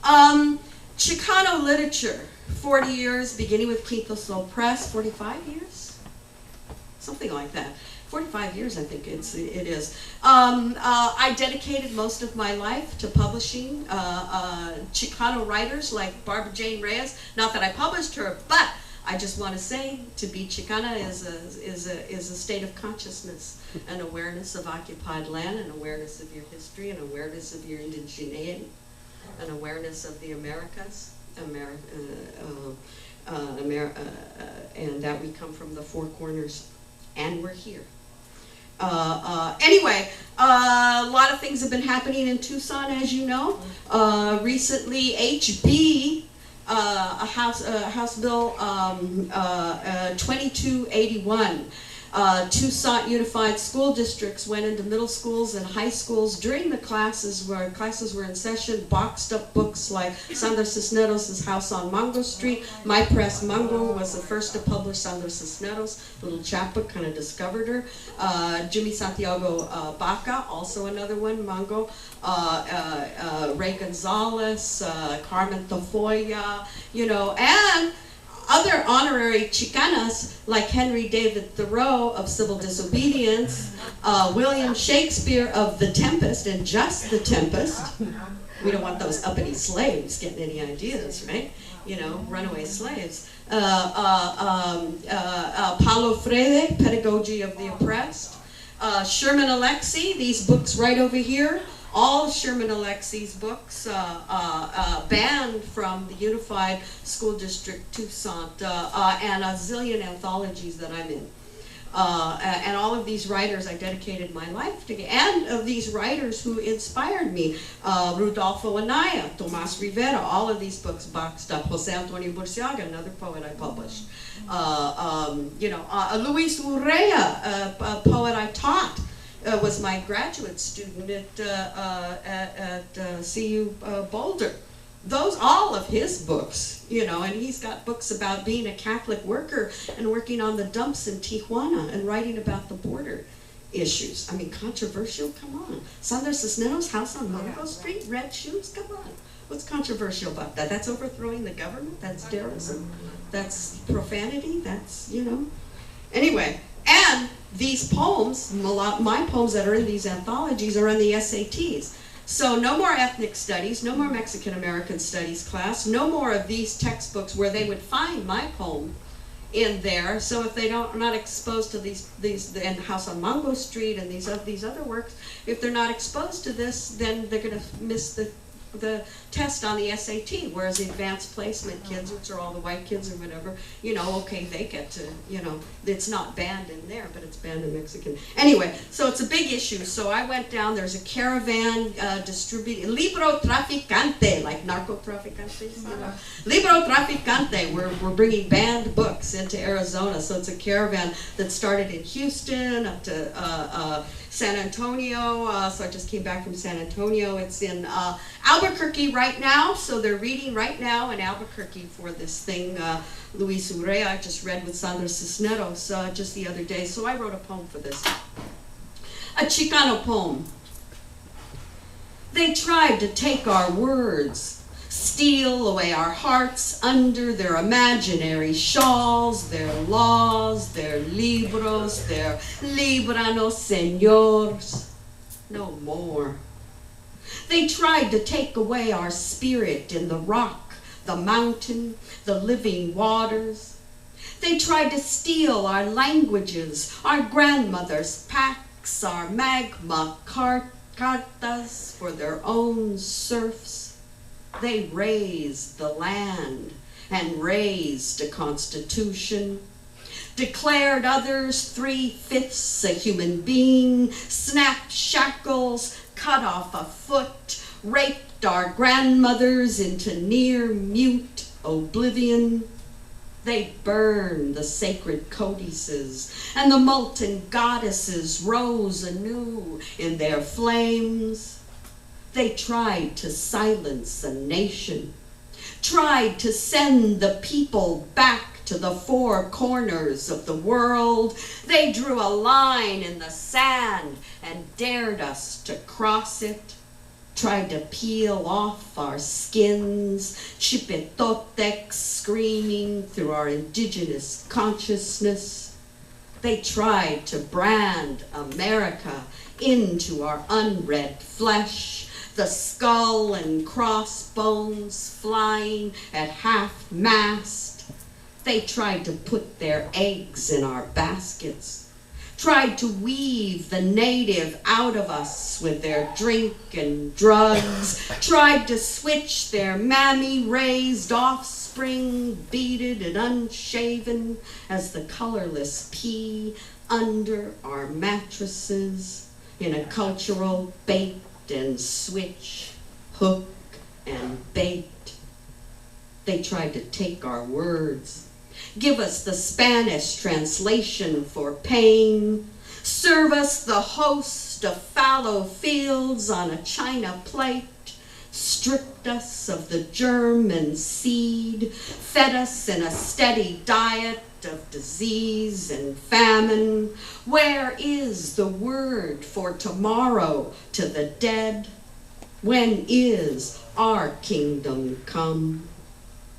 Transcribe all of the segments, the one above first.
Chicano literature, 40 years, beginning with Quinto Sol Press, 45 years? Something like that. 45 years, I think it is. I dedicated most of my life to publishing Chicano writers like Barbara Jane Reyes. Not that I published her, but I just want to say to be Chicana is a state of consciousness, an awareness of occupied land, an awareness of your history, an awareness of your indigeneity, an awareness of the Americas, and that we come from the four corners, and we're here. Anyway, a lot of things have been happening in Tucson, as you know. Recently, HB, House Bill 2281, Tucson Unified School Districts went into middle schools and high schools during the classes where classes were in session, boxed up books like Sandra Cisneros' House on Mango Street. My Press Mango was the first to publish Sandra Cisneros, little chapbook, kind of discovered her. Jimmy Santiago Baca, also another one, Mango. Ray Gonzalez, Carmen Tafoya, you know, and other honorary Chicanas like Henry David Thoreau of Civil Disobedience, William Shakespeare of The Tempest and Just the Tempest. We don't want those uppity slaves getting any ideas, right? You know, runaway slaves. Paulo Freire, Pedagogy of the Oppressed. Sherman Alexie, these books right over here. All Sherman Alexie's books banned from the Unified School District Tucson, and a zillion anthologies that I'm in. And all of these writers I dedicated my life to, and of these writers who inspired me, Rudolfo Anaya, Tomas Rivera, all of these books boxed up. Jose Antonio Burciaga, another poet I published. You know, Luis Urrea, a poet I taught. Was my graduate student at CU Boulder. Those, all of his books, you know, and he's got books about being a Catholic worker and working on the dumps in Tijuana and writing about the border issues. I mean, controversial, come on. Sandra Cisneros' House on Mango Street, red shoes, come on. What's controversial about that? That's overthrowing the government, that's terrorism, that's profanity, that's, you know. Anyway, and these poems, my poems that are in these anthologies are in the SATs. So no more ethnic studies, no more Mexican American studies class, no more of these textbooks where they would find my poem in there. So if they are not exposed to these and House on Mango Street and these other works, if they're not exposed to this, then they're going to miss the test on the SAT, whereas the advanced placement kids, which are all the white kids or whatever, you know, okay, they get to, you know, it's not banned in there, but it's banned in Mexican. Anyway, so it's a big issue. So I went down, there's a caravan distributing, Librotraficante, like narcotraficantes, you know. Librotraficante, we're bringing banned books into Arizona. So it's a caravan that started in Houston up to San Antonio, so I just came back from San Antonio. It's in Albuquerque right now, so they're reading right now in Albuquerque for this thing. Luis Urrea, I just read with Sandra Cisneros just the other day, so I wrote a poem for this. A Chicano Poem. They tried to take our words, steal away our hearts under their imaginary shawls, their laws, their libros, their líbranos, señores. No more. They tried to take away our spirit in the rock, the mountain, the living waters. They tried to steal our languages, our grandmothers' packs, our magma cartas for their own serfs. They razed the land and raised a constitution, declared others 3/5 a human being, snapped shackles, cut off a foot, raped our grandmothers into near mute oblivion. They burned the sacred codices, and the molten goddesses rose anew in their flames. They tried to silence a nation, tried to send the people back to the four corners of the world. They drew a line in the sand and dared us to cross it. tried to peel off our skins, Chipetotecs screaming through our indigenous consciousness. They tried to brand America into our unread flesh, the skull and crossbones flying at half-mast. They tried to put their eggs in our baskets, tried to weave the native out of us with their drink and drugs, tried to switch their mammy-raised offspring, beaded and unshaven as the colorless pea under our mattresses in a cultural bait and switch, hook and bait. They tried to take our words, give us the Spanish translation for pain, serve us the host of fallow fields on a china plate, stripped us of the germ and seed, fed us in a steady diet of disease and famine. Where is the word for tomorrow to the dead? When is our kingdom come?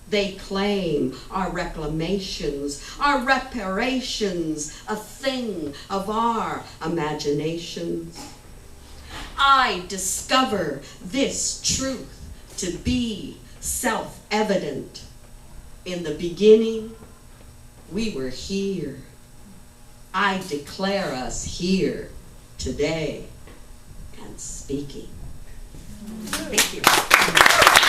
They claim our reclamations, our reparations, a thing of our imaginations. I discover this truth to be self-evident. In the beginning, we were here. I declare us here today and speaking. Thank you.